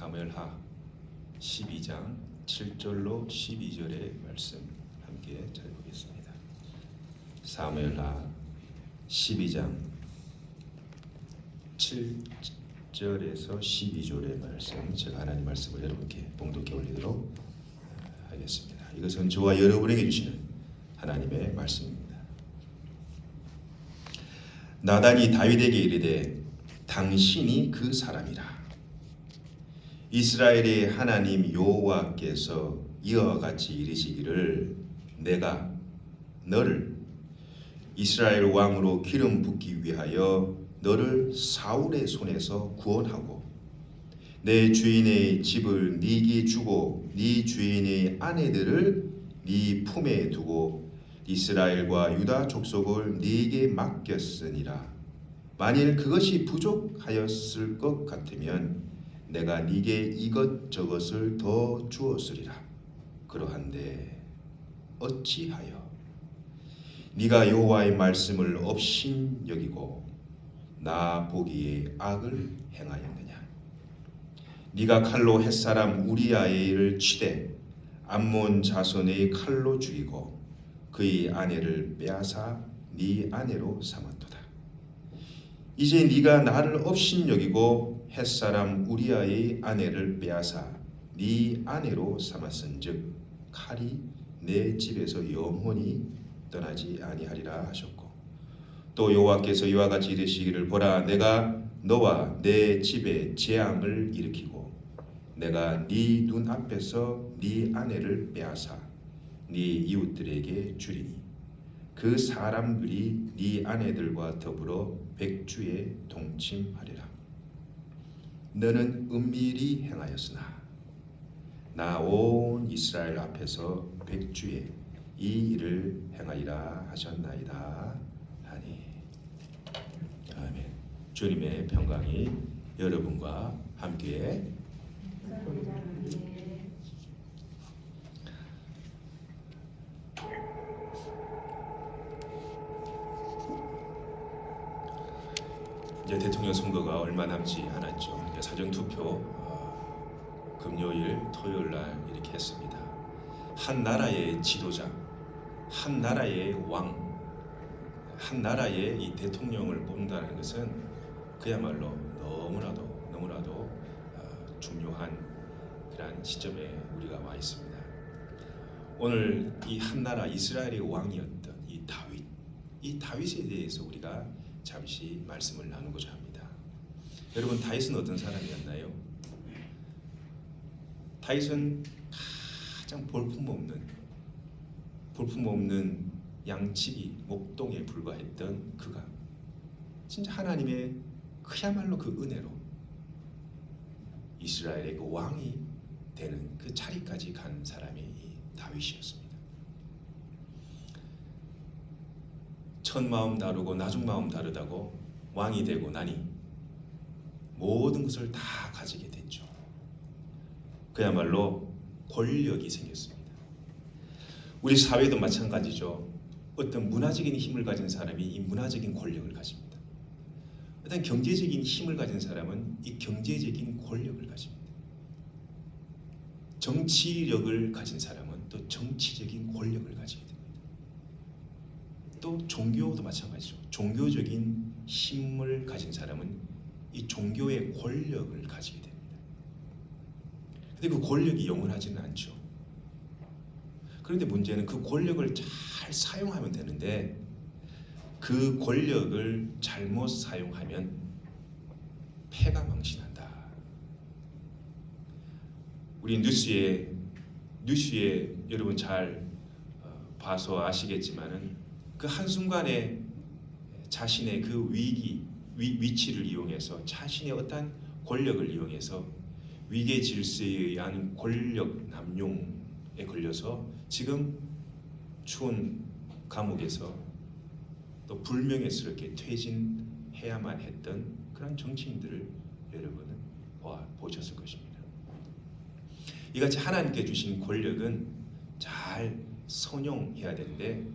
사무엘하 12장 7절로 12절의 말씀 함께 찾아보겠습니다. 사무엘하 12장 7절에서 12절의 말씀, 제가 하나님 말씀을 여러분께 봉독해 올리도록 하겠습니다. 이것은 저와 여러분에게 주시는 하나님의 말씀입니다. 나단이 다윗에게 이르되 당신이 그 사람이라. 이스라엘의 하나님 여호와께서 이와 같이 이르시기를 내가 너를 이스라엘 왕으로 기름 붓기 위하여 너를 사울의 손에서 구원하고 내 주인의 집을 네게 주고 네 주인의 아내들을 네 품에 두고 이스라엘과 유다 족속을 네게 맡겼으니라. 만일 그것이 부족하였을 것 같으면 내가 네게 이것저것을 더 주었으리라. 그러한데 어찌하여 네가 여호와의 말씀을 업신 여기고 나 보기에 악을 행하였느냐? 네가 칼로 햇사람 우리아를 치되 암몬 자손의 칼로 죽이고 그의 아내를 빼앗아 네 아내로 삼았도다. 이제 네가 나를 업신 여기고 햇사람 우리아의 아내를 빼앗아 네 아내로 삼았은즉 칼이 내 집에서 영원히 떠나지 아니하리라 하셨고 또 여호와께서 이와 같이 이르시기를 보라 내가 너와 내 집에 재앙을 일으키고 내가 네 눈앞에서 네 아내를 빼앗아 네 이웃들에게 주리니 그 사람들이 네 아내들과 더불어 백주에 동침하리라. 너는 은밀히 행하였으나 나 온 이스라엘 앞에서 백주에 이 일을 행하리라 하셨나이다 하니. 아멘. 주님의 평강이 여러분과 함께. 이제 대통령 선거가 얼마 남지 않았죠. 이제 사전 투표 금요일, 토요일 날 이렇게 했습니다. 한 나라의 지도자, 한 나라의 왕, 한 나라의 이 대통령을 뽑는다는 것은 그야말로 너무나도 중요한 그런 시점에 우리가 와 있습니다. 오늘 이 한 나라 이스라엘의 왕이었던 이 다윗에 대해서 우리가 잠시 말씀을 나누고자 합니다. 여러분, 다윗은 어떤 사람이었나요? 다윗은 가장 볼품없는 양치기 목동에 불과했던 그가 진짜 하나님의 그야말로 그 은혜로 이스라엘의 그 왕이 되는 그 자리까지 간 사람이 이 다윗이었습니다. 첫 마음 다르고 나중 마음 다르다고 왕이 되고 나니 모든 것을 다 가지게 됐죠. 그야말로 권력이 생겼습니다. 우리 사회도 마찬가지죠. 어떤 문화적인 힘을 가진 사람이 이 문화적인 권력을 가집니다. 어떤 경제적인 힘을 가진 사람은 이 경제적인 권력을 가집니다. 정치력을 가진 사람은 또 정치적인 권력을 가지게 됩니다. 또 종교도 마찬가지죠. 종교적인 힘을 가진 사람은 이 종교의 권력을 가지게 됩니다. 근데 그 권력이 영원하지는 않죠. 그런데 문제는 그 권력을 잘 사용하면 되는데 그 권력을 잘못 사용하면 패가 망신한다. 우리 뉴스에 여러분 잘 봐서 아시겠지만은 그 한순간에 자신의 그 위치를 이용해서 자신의 어떠한 권력을 이용해서 위계 질서에 의한 권력 남용에 걸려서 지금 추운 감옥에서 또 불명예스럽게 퇴진해야만 했던 그런 정치인들을 여러분은 보셨을 것입니다. 이같이 하나님께 주신 권력은 잘 선용해야 되는데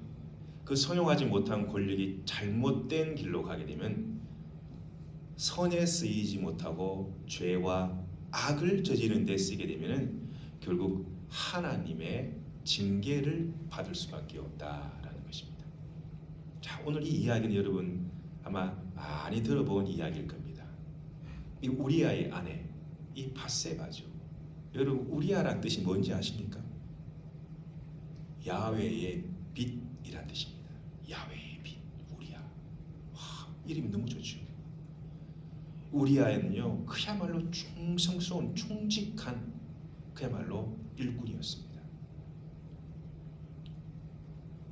그 선용하지 못한 권력이 잘못된 길로 가게 되면 선에 쓰이지 못하고 죄와 악을 저지르는 데 쓰게 되면은 결국 하나님의 징계를 받을 수밖에 없다라는 것입니다. 자, 오늘 이 이야기는 여러분 아마 많이 들어본 이야기일 겁니다. 이 우리아의 아내, 이 밧세바죠. 여러분 우리아란 뜻이 뭔지 아십니까? 야훼의 빛이란 뜻입니다. 야훼의 빛, 우리아. 와, 이름이 너무 좋죠. 우리아는요, 그야말로 충성스러운 충직한 그야말로 일꾼이었습니다.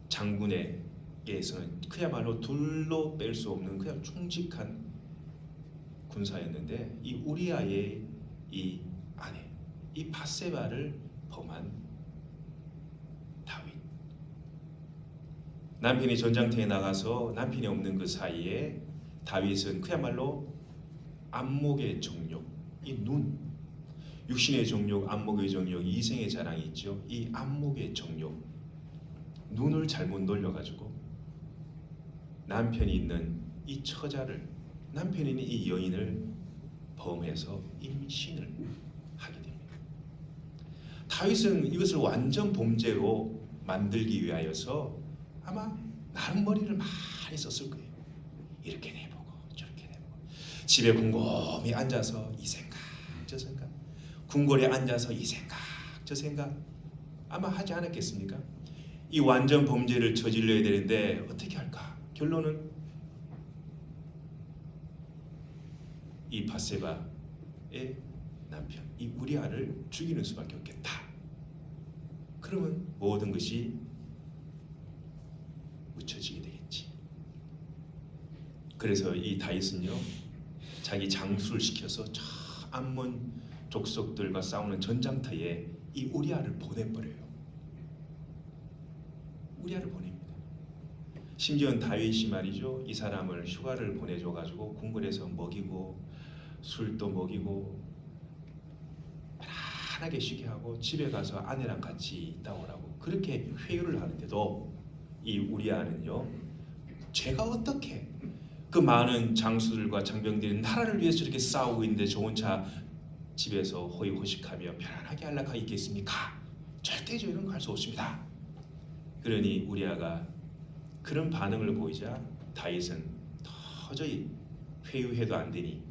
장군에게서는 그야말로 둘로 뺄 수 없는 그냥 충직한 군사였는데 이 우리아의 이 아내, 이 밧세바를 범한 다윗. 남편이 전장터에 나가서 남편이 없는 그 사이에 다윗은 그야말로 안목의 정욕, 이 눈, 육신의 정욕, 안목의 정욕, 이생의 자랑이 있죠. 이 안목의 정욕, 눈을 잘못 놀려가지고 남편이 있는 이 처자를, 남편이 있는 이 여인을 범해서 임신을 하게 됩니다. 다윗은 이것을 완전 범죄로 만들기 위하여서 아마 나름 머리를 많이 썼을 거예요. 이렇게 내보고 저렇게 내보고 집에 곰곰이 앉아서 이 생각 저 생각, 궁궐에 앉아서 이 생각 저 생각 아마 하지 않았겠습니까? 이 완전 범죄를 저질러야 되는데 어떻게 할까? 결론은 이 밧세바의 남편 이 우리아를 죽이는 수밖에 없겠다. 그러면 모든 것이 묻혀지게 되겠지. 그래서 이 다윗은요, 자기 장수를 시켜서 저 암몬 족속들과 싸우는 전장터에 이 우리아를 보내버려요. 우리아를 보냅니다. 심지어 다윗이 말이죠, 이 사람을 휴가를 보내줘가지고 궁궐에서 먹이고 술도 먹이고 편안하게 쉬게 하고 집에 가서 아내랑 같이 있다 오라고 그렇게 회유를 하는데도 이 우리아는요, 제가 어떻게 그 많은 장수들과 장병들이 나라를 위해서 이렇게 싸우고 있는데 저 혼자 집에서 호의호식하며 편안하게 안락하게 있겠습니까? 절대 저희는 갈 수 없습니다. 그러니 우리아가 그런 반응을 보이자 다윗은 도저히 회유해도 안 되니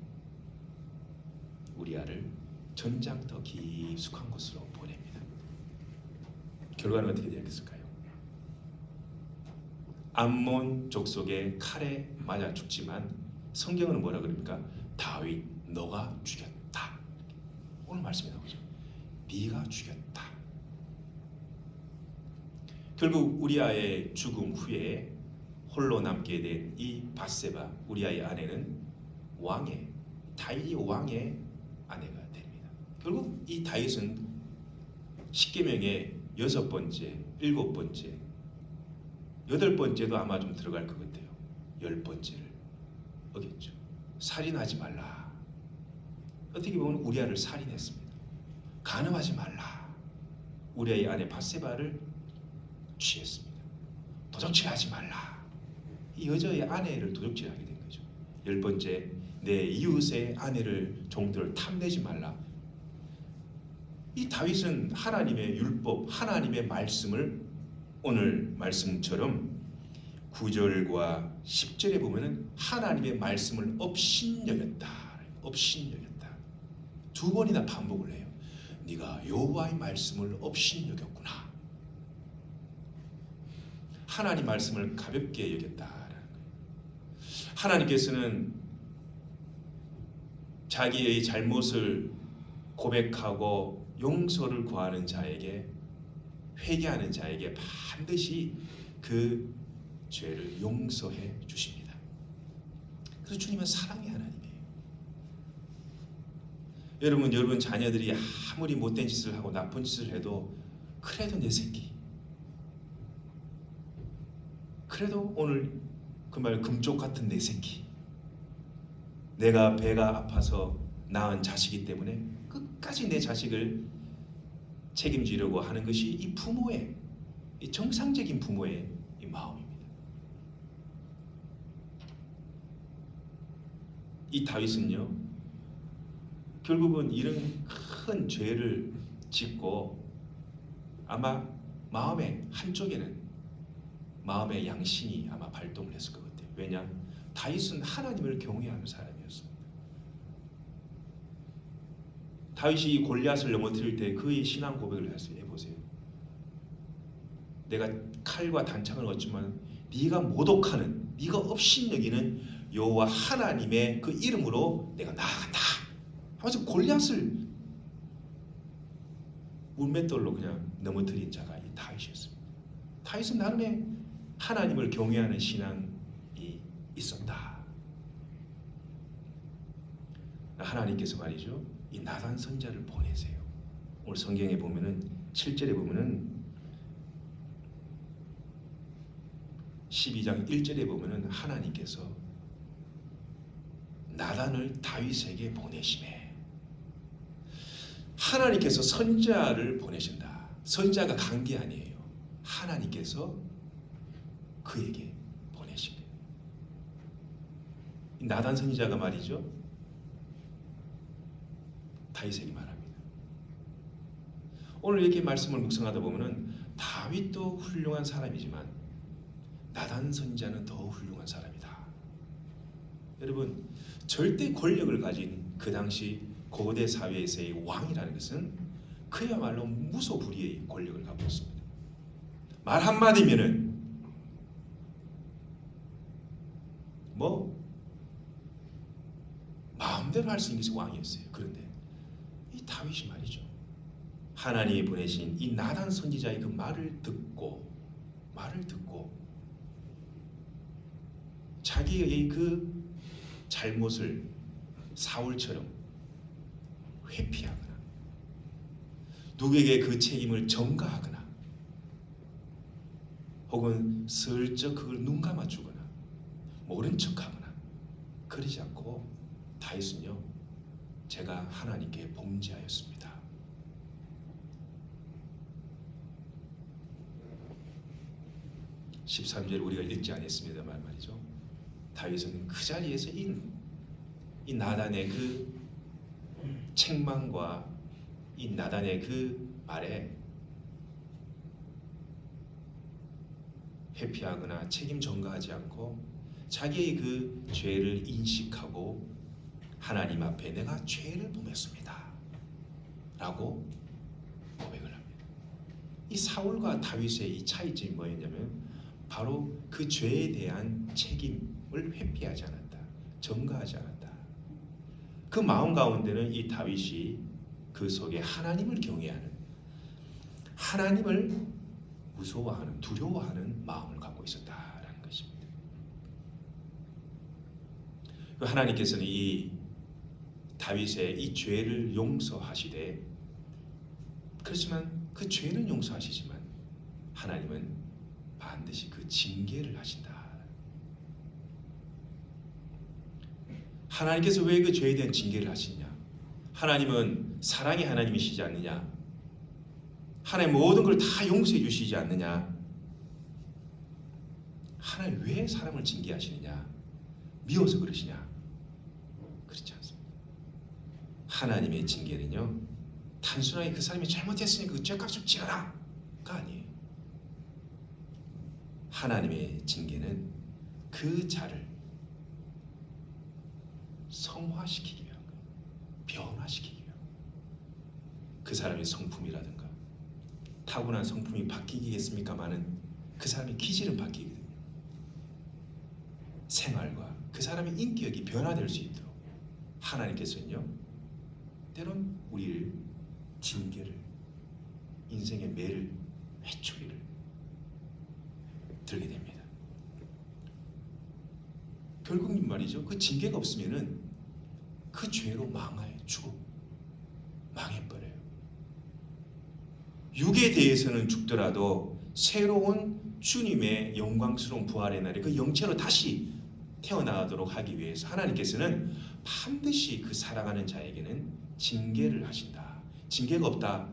우리아를 전장터 깊숙한 곳으로 보냅니다. 결과는 어떻게 되었을까요? 암몬 족속의 칼에 맞아 죽지만 성경은 뭐라 그럽니까? 다윗 너가 죽였다. 오늘 말씀이 나오죠. 네가 죽였다. 결국 우리아의 죽음 후에 홀로 남게 된 이 밧세바 우리아의 아내는 왕의 다윗이 왕의 아내가 됩니다. 결국 이 다윗은 십계명의 6번째, 7번째, 8번째도 아마 좀 들어갈 것 같아요. 10번째를 어겼죠. 살인하지 말라. 어떻게 보면 우리아를 살인했습니다. 간음하지 말라. 우리아의 아내 밧세바를 취했습니다. 도적질하지 말라. 이 여자의 아내를 도적질하게 된 거죠. 10번째, 내 이웃의 아내를 종들을 탐내지 말라. 이 다윗은 하나님의 율법, 하나님의 말씀을 오늘 말씀처럼 9절과 10절에 보면은 하나님의 말씀을 업신여겼다. 업신여겼다. 2번이나 반복을 해요. 네가 여호와의 말씀을 업신여겼구나. 하나님 말씀을 가볍게 여겼다라는 거예요. 하나님께서는 자기의 잘못을 고백하고 용서를 구하는 자에게, 회개하는 자에게 반드시 그 죄를 용서해 주십니다. 그래서 주님은 사랑의 하나님이에요. 여러분 자녀들이 아무리 못된 짓을 하고 나쁜 짓을 해도 그래도 내 새끼, 그래도 오늘 그 말 금쪽 같은 내 새끼, 내가 배가 아파서 낳은 자식이기 때문에 끝까지 내 자식을 책임지려고 하는 것이 이 부모의, 이 정상적인 부모의 이 마음입니다. 이 다윗은요, 결국은 이런 큰 죄를 짓고 아마 마음의 한쪽에는 마음의 양심이 아마 발동을 했을 것 같아요. 왜냐? 다윗은 하나님을 경외하는 사람이었습니다. 다윗이 이 골리앗을 넘어뜨릴 때 그의 신앙 고백을 해보세요. 내가 칼과 단창을 얻지만 네가 모독하는, 네가 업신여기는 여호와 하나님의 그 이름으로 내가 나아간다 하면서 골리앗을 물맷돌로 그냥 넘어뜨린 자가 이 다윗이었습니다. 다윗은 나름의 하나님을 경외하는 신앙이 있었다. 하나님께서 말이죠, 이 나단 선지자를 보내세요. 오늘 성경에 보면은 7절에 보면은 12장 1절에 보면은 하나님께서 나단을 다윗에게 보내심에, 하나님께서 선지자를 보내신다. 선지자가 간 게 아니에요. 하나님께서 그에게 보내십니다. 나단 선지자가 말이죠, 다윗에게 말합니다. 오늘 이렇게 말씀을 묵상하다 보면은 다윗도 훌륭한 사람이지만 나단 선지자는 더 훌륭한 사람이다. 여러분, 절대 권력을 가진 그 당시 고대 사회에서의 왕이라는 것은 그야말로 무소불위의 권력을 갖고 있습니다. 말 한마디면은 마음대로 할 수 있는 것이 왕이었어요. 그런데 이 다윗이 말이죠, 하나님이 보내신 이 나단 선지자의 그 말을 듣고 자기의 그 잘못을 사울처럼 회피하거나 누구에게 그 책임을 전가하거나 혹은 슬쩍 그걸 눈 감아주거나 모른 척하거나 그러지 않고 다윗은요, 제가 하나님께 범죄하였습니다. (13절) 우리가 읽지 않았습니다만 말이죠, 다윗은 그 자리에서 이 나단의 그 책망과 이 나단의 그 말에 회피하거나 책임 전가하지 않고 자기의 그 죄를 인식하고 하나님 앞에 내가 죄를 범했습니다 라고 고백을 합니다. 이 사울과 다윗의 이 차이점이 뭐였냐면 바로 그 죄에 대한 책임을 회피하지 않았다, 전가하지 않았다. 그 마음 가운데는 이 다윗이 그 속에 하나님을 경외하는, 하나님을 무서워하는, 두려워하는 마음을 갖고 있었다라는 것입니다. 하나님께서는 이 다윗의 이 죄를 용서하시되, 그렇지만 그 죄는 용서하시지만 하나님은 반드시 그 징계를 하신다. 하나님께서 왜 그 죄에 대한 징계를 하시냐? 하나님은 사랑의 하나님이시지 않느냐? 하나님 모든 걸 다 용서해 주시지 않느냐? 하나님 왜 사람을 징계하시느냐? 미워서 그러시냐? 그렇지 않습니다. 하나님의 징계는요, 단순하게 그 사람이 잘못했으니 그 죄값을 치러라 가 아니에요. 하나님의 징계는 그 자를 성화시키기 위한 거예요. 변화시키기 위한 거예요. 그 사람의 성품이라든가 타고난 성품이 바뀌겠습니까마는 그 사람의 기질은 바뀌거든요. 생활과 그 사람의 인격이 변화될 수 있도록 하나님께서는요, 때론 우리를 징계를, 인생의 매를, 회초리를 들게 됩니다. 결국 말이죠, 그 징계가 없으면은 그 죄로 망해버려요. 육에 대해서는 죽더라도 새로운 주님의 영광스러운 부활의 날에 그 영체로 다시 태어나도록 하기 위해서 하나님께서는 반드시 그 사랑하는 자에게는 징계를 하신다. 징계가 없다,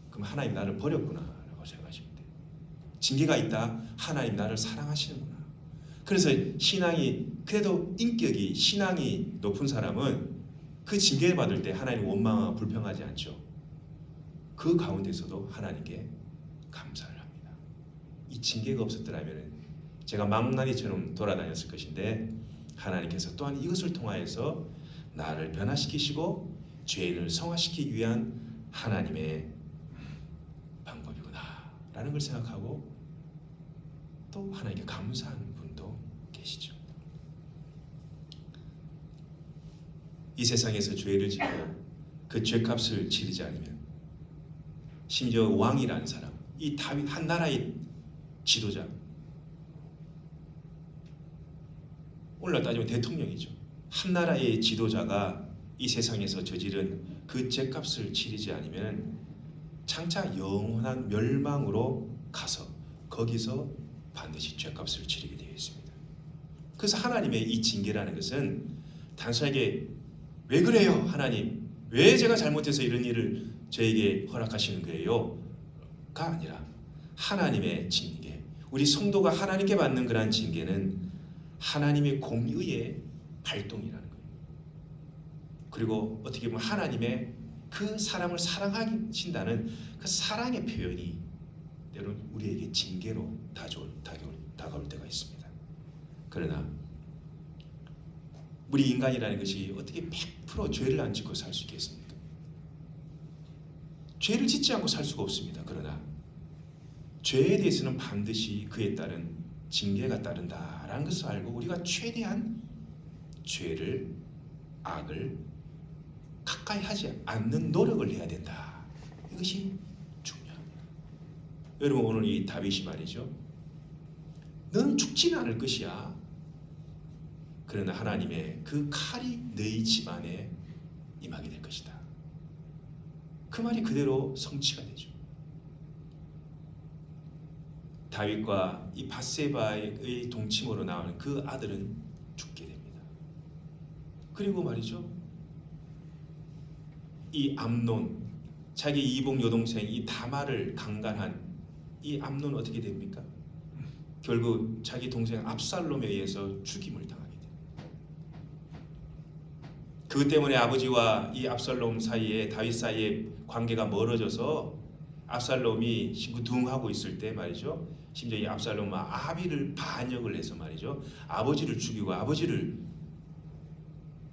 그럼 하나님 나를 버렸구나 라고 생각하시면 돼요. 징계가 있다, 하나님 나를 사랑하시는구나. 그래서 신앙이, 그래도 인격이, 신앙이 높은 사람은 그 징계를 받을 때 하나님 원망하고 불평하지 않죠. 그 가운데서도 하나님께 감사를 합니다. 이 징계가 없었더라면 제가 망나니처럼 돌아다녔을 것인데 하나님께서 또한 이것을 통하여서 나를 변화시키시고 죄인을 성화시키기 위한 하나님의 방법이구나 라는 걸 생각하고 또 하나님께 감사하는 분도 계시죠. 이 세상에서 죄를 짓고 그 죄값을 치르지 않으면 심지어 왕이라는 사람, 이 다윗 한 나라의 지도자, 오늘날 따지면 대통령이죠. 한 나라의 지도자가 이 세상에서 저지른 그 죄값을 치르지 않으면 장차 영원한 멸망으로 가서 거기서 반드시 죄값을 치르게 되어 있습니다. 그래서 하나님의 이 징계라는 것은 단순하게 왜 그래요 하나님, 왜 제가 잘못해서 이런 일을 저에게 허락하시는 거예요 가 아니라 하나님의 징계, 우리 성도가 하나님께 받는 그러한 징계는 하나님의 공의의 발동이라는 거예요. 그리고 어떻게 보면 하나님의 그 사람을 사랑하신다는 그 사랑의 표현이 때로는 우리에게 징계로 다가올 때가 있습니다. 그러나 우리 인간이라는 것이 어떻게 100% 죄를 안 짓고 살 수 있겠습니까? 죄를 짓지 않고 살 수가 없습니다. 그러나 죄에 대해서는 반드시 그에 따른 징계가 따른다라는 것을 알고 우리가 최대한 죄를, 악을 가까이 하지 않는 노력을 해야 된다. 이것이 중요합니다. 여러분, 오늘 이 다윗이 말이죠, 너는 죽지는 않을 것이야. 그러나 하나님의 그 칼이 너희 집안에 임하게 될 것이다. 그 말이 그대로 성취가 되죠. 다윗과 이 밧세바의 동침으로 나오는 그 아들은 죽게 됩니다. 그리고 말이죠, 이 암논, 자기 이복 여동생 이 다말을 강간한 이 암논 어떻게 됩니까? 결국 자기 동생 압살롬에 의해서 죽임을 당하게 됩니다. 그것 때문에 아버지와 이 압살롬 사이에, 다윗 사이에 관계가 멀어져서 압살롬이 싱구둥하고 있을 때 말이죠, 심지어 이 압살롬은 아비를 반역을 해서 말이죠, 아버지를 죽이고 아버지를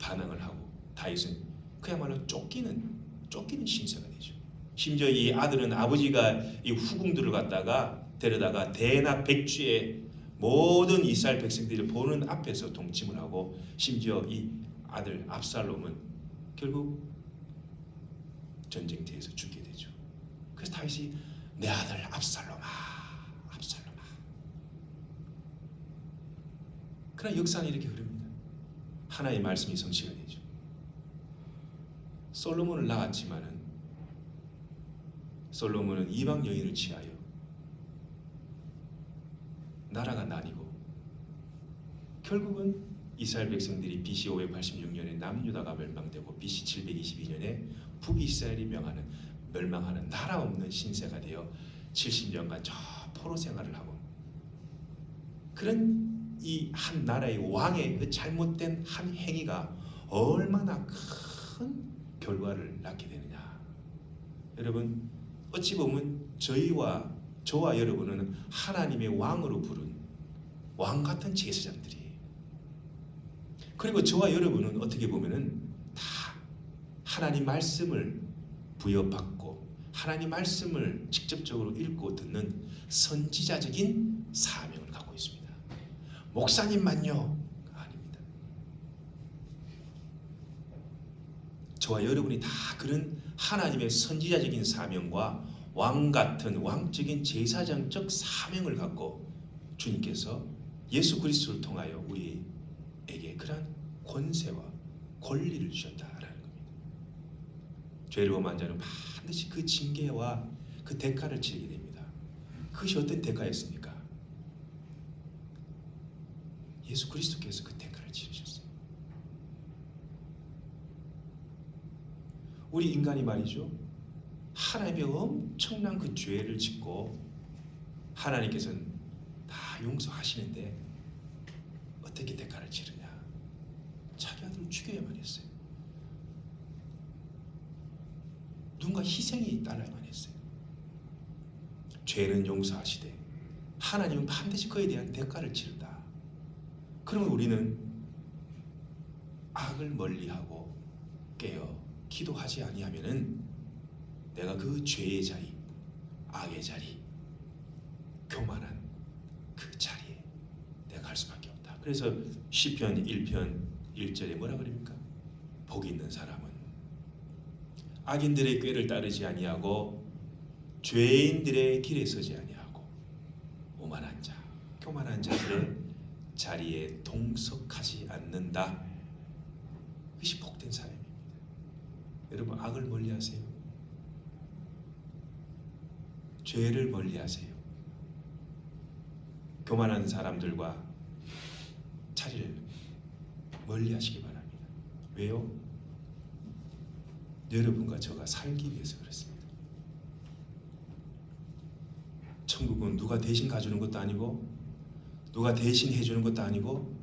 반항을 하고 다윗은 그야말로 쫓기는 신세가 되죠. 심지어 이 아들은 아버지가 이 후궁들을 갖다가 데려다가 대낮 백주에 모든 이스라엘 백성들이 보는 앞에서 동침을 하고, 심지어 이 아들 압살롬은 결국 전쟁터에서 죽게 되죠. 그래서 다윗이 내 아들 압살롬아, 압살롬아. 그러나 역사는 이렇게 흐릅니다. 하나의 말씀이 성취가 되죠. 솔로몬을 낳았지만은 솔로몬은 이방 여인을 취하여 나라가 나뉘고 결국은 이스라엘 백성들이 BC 586년에 남유다가 멸망되고 BC 722년에 북이스라엘이 멸망하는 나라 없는 신세가 되어 70년간 저 포로 생활을 하고, 그런 이 한 나라의 왕의 그 잘못된 한 행위가 얼마나 큰 결과를 낳게 되느냐. 여러분, 어찌 보면 저와 여러분은 하나님의 왕으로 부른 왕 같은 제사장들이에요. 그리고 저와 여러분은 어떻게 보면은 다 하나님 말씀을 부여받고 하나님 말씀을 직접적으로 읽고 듣는 선지자적인 사명을 갖고 있습니다. 목사님만요? 아닙니다. 저와 여러분이 다 그런 하나님의 선지자적인 사명과 왕 같은 왕적인 제사장적 사명을 갖고 주님께서 예수 그리스도를 통하여 우리에게 그러한 권세와 권리를 주셨다라는 겁니다. 죄를 범한 자는 반드시 그 징계와 그 대가를 치르게 됩니다. 그것이 어떤 대가였습니까? 예수 그리스도께서 그 대가를 치르셨어요. 우리 인간이 말이죠, 하나님의 엄청난 그 죄를 짓고 하나님께서는 다 용서하시는데 어떻게 대가를 치르냐? 자기 아들을 죽여야만 했어요. 누군가 희생이 따라야만 했어요. 죄는 용서하시되 하나님은 반드시 그에 대한 대가를 치른다. 그러면 우리는 악을 멀리하고 깨어 기도하지 아니하면은 내가 그 죄의 자리, 악의 자리, 교만한 그 자리에 내가 갈 수밖에 없다. 그래서 시편 1편 1절에 뭐라 그럽니까? 복이 있는 사람은 악인들의 꾀를 따르지 아니하고 죄인들의 길에 서지 아니하고 오만한 자, 교만한 자들의 자리에 동석하지 않는다. 그것이 복된 사람입니다. 여러분, 악을 멀리하세요. 죄를 멀리하세요. 교만한 사람들과 자리를 멀리하시기 바랍니다. 왜요? 여러분과 저가 살기 위해서 그렇습니다. 천국은 누가 대신 가주는 것도 아니고 누가 대신 해주는 것도 아니고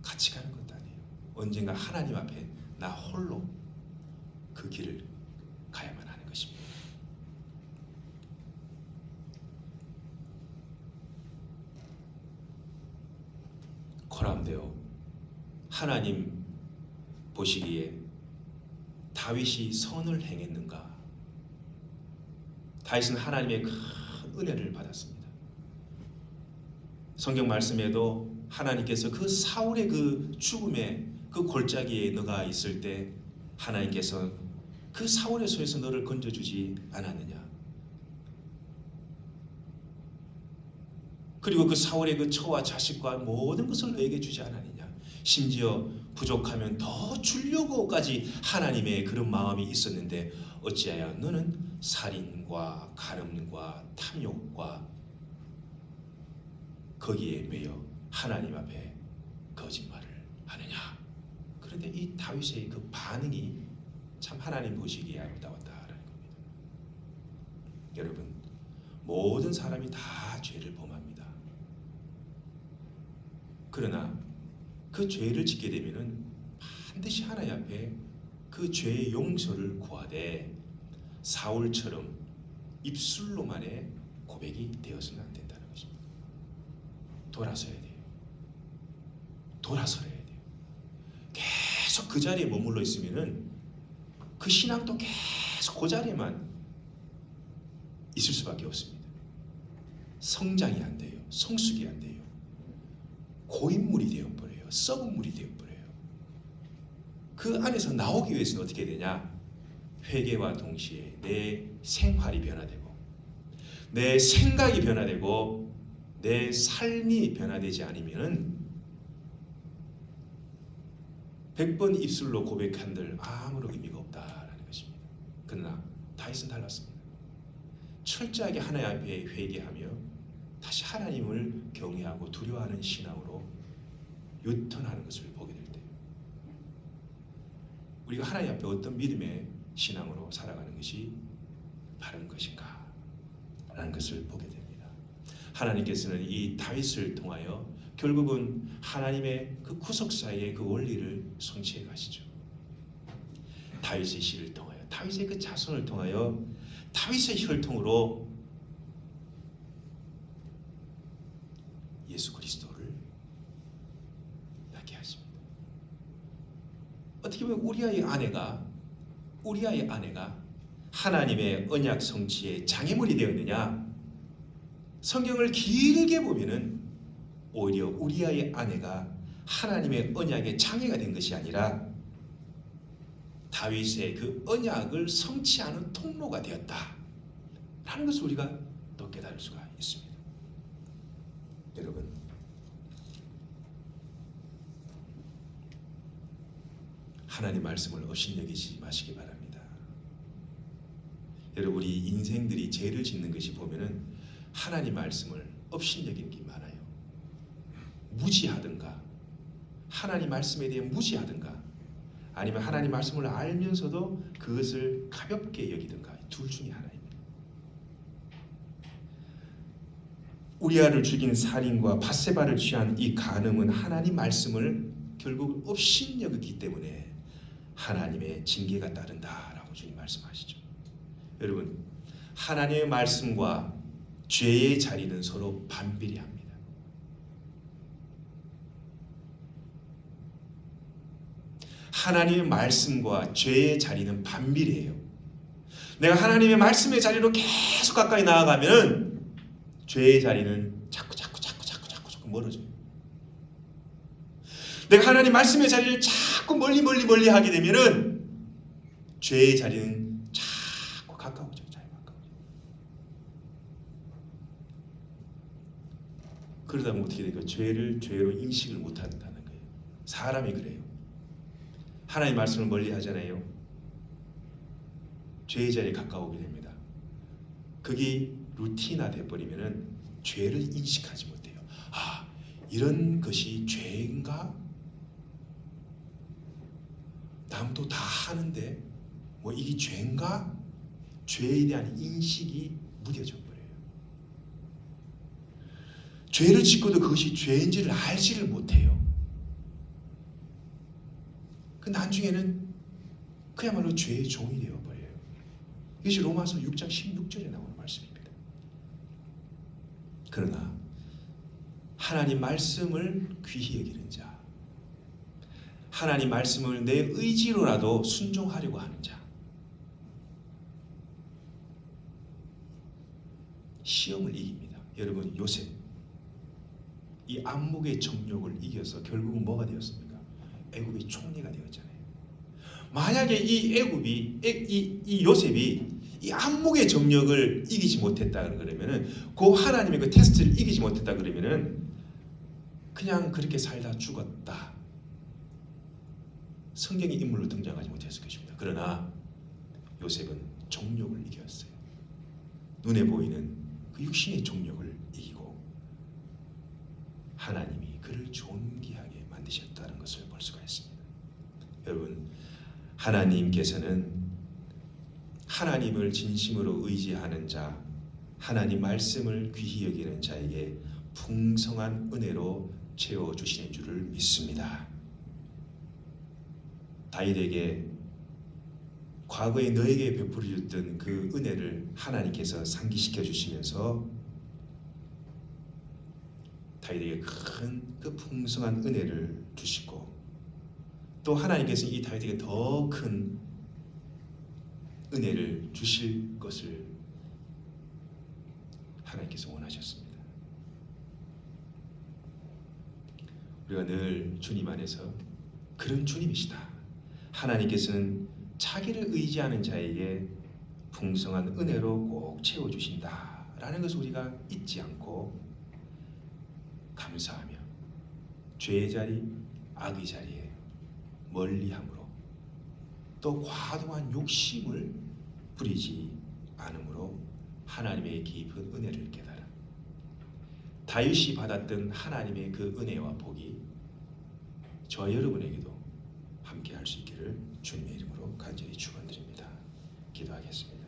같이 가는 것도 아니에요. 언젠가 하나님 앞에 나 홀로 그 길을 가야만 하는 것입니다. 고람되어 하나님 보시기에 다윗이 선을 행했는가? 다윗은 하나님의 큰 은혜를 받았습니다. 성경 말씀에도 하나님께서 그 사울의 그 죽음의 그 골짜기에 너가 있을 때 하나님께서 그 사울의 손에서 너를 건져주지 않았느냐? 그리고 그 사울의 그 처와 자식과 모든 것을 너에게 주지 않았느냐? 심지어 부족하면 더 주려고까지 하나님의 그런 마음이 있었는데 어찌하여 너는 살인과 간음과 탐욕과 거기에 매여 하나님 앞에 거짓말을 하느냐? 그런데 이 다윗의 그 반응이 참 하나님 보시기에 아름다웠다라는 겁니다. 여러분, 모든 사람이 다 죄를 범합니다. 그러나 그 죄를 짓게 되면은 반드시 하나님 앞에 그 죄의 용서를 구하되 사울처럼 입술로만의 고백이 되어서는 안 된다는 것입니다. 돌아서야 돼요. 돌아서야 돼요. 계속 그 자리에 머물러 있으면은 그 신앙도 계속 그 자리에만 있을 수밖에 없습니다. 성장이 안 돼요. 성숙이 안 돼요. 고인물이 되어버려요. 썩은 물이 되어버려요. 그 안에서 나오기 위해서는 어떻게 되냐? 회개와 동시에 내 생활이 변화되고 내 생각이 변화되고 내 삶이 변화되지 않으면 100번 입술로 고백한들 아무런 의미가 없다라는 것입니다. 그러나 다윗은 달랐습니다. 철저하게 하나님 앞에 회개하며 다시 하나님을 경외하고 두려워하는 신앙으로 유턴하는 것을 보게 될 때 우리가 하나님 앞에 어떤 믿음의 신앙으로 살아가는 것이 바른 것인가 라는 것을 보게 됩니다. 하나님께서는 이 다윗을 통하여 결국은 하나님의 그 구속사의 그 원리를 성취해 가시죠. 다윗의 씨를 통하여 다윗의 그 자손을 통하여 다윗의 혈통으로 예수 그리스도를 낳게 하십니다. 어떻게 보면 우리아의 아내가 하나님의 언약 성취의 장애물이 되었느냐? 성경을 길게 보면은 오히려 우리아의 아내가 하나님의 언약의 장애가 된 것이 아니라 다윗의 그 언약을 성취하는 통로가 되었다 라는 것을 우리가 또 깨달을 수가 있습니다. 여러분, 하나님 말씀을 업신여기지 마시기 바랍니다. 여러분, 우리 인생들이 죄를 짓는 것이 보면은 하나님 말씀을 업신여기는 게 많아요. 무지하든가 하나님 말씀에 대해 무지하든가 아니면 하나님 말씀을 알면서도 그것을 가볍게 여기든가 둘 중에 하나입니다. 우리아를 죽인 살인과 밧세바를 취한 이 간음은 하나님 말씀을 결국 업신여기기 때문에 하나님의 징계가 따른다라고 주님 말씀하시죠. 여러분, 하나님의 말씀과 죄의 자리는 서로 반비례합니다. 하나님의 말씀과 죄의 자리는 반비례해요. 내가 하나님의 말씀의 자리로 계속 가까이 나아가면 죄의 자리는 자꾸 멀어져요. 내가 하나님 말씀의 자리를 자꾸 멀리 하게 되면은 죄의 자리는 자꾸 가까워져요. 그러다 보면 어떻게 될까요? 죄를 죄로 인식을 못한다는 거예요. 사람이 그래요. 하나님 말씀을 멀리 하잖아요. 죄의 자리에 가까우게 됩니다. 그게 루틴화 돼버리면은 죄를 인식하지 못해요. 아, 이런 것이 죄인가? 남도 다 하는데 뭐 이게 죄인가? 죄에 대한 인식이 무뎌져 버려요. 죄를 짓고도 그것이 죄인지를 알지를 못해요. 그 나중에는 그야말로 죄의 종이 되어버려요. 이것이 로마서 6장 16절에 나오는 말씀입니다. 그러나 하나님 말씀을 귀히 여기는 자, 하나님 말씀을 내 의지로라도 순종하려고 하는 자, 시험을 이깁니다. 여러분, 요셉 이 안목의 정욕을 이겨서 결국은 뭐가 되었습니까? 애굽의 총리가 되었잖아요. 만약에 이 애굽이 이 요셉이 이 안목의 정욕을 이기지 못했다 그러면은, 그 하나님의 그 테스트를 이기지 못했다 그러면은 그냥 그렇게 살다 죽었다. 성경의 인물로 등장하지 못했을 것입니다. 그러나 요셉은 정욕을 이겼어요. 눈에 보이는 그 육신의 정욕을 이기고 하나님이 그를 존귀하게 만드셨다는 것을 볼 수가 있습니다. 여러분, 하나님께서는 하나님을 진심으로 의지하는 자, 하나님 말씀을 귀히 여기는 자에게 풍성한 은혜로 채워주시는 줄을 믿습니다. 다윗에게 과거에 너에게 베풀어 줬던 그 은혜를 하나님께서 상기시켜 주시면서 다윗에게 큰 그 풍성한 은혜를 주시고, 또 하나님께서 이 다윗에게 더 큰 은혜를 주실 것을 하나님께서 원하셨습니다. 우리가 늘 주님 안에서 그런 주님이시다. 하나님께서는 자기를 의지하는 자에게 풍성한 은혜로 꼭 채워주신다라는 것을 우리가 잊지 않고 감사하며 죄의 자리, 악의 자리에 멀리함으로, 또 과도한 욕심을 부리지 않으므로 하나님의 깊은 은혜를 깨달아 다윗이 받았던 하나님의 그 은혜와 복이 저와 여러분에게도 함께 할 수 있기를 주님의 이름으로 간절히 축원드립니다. 기도하겠습니다.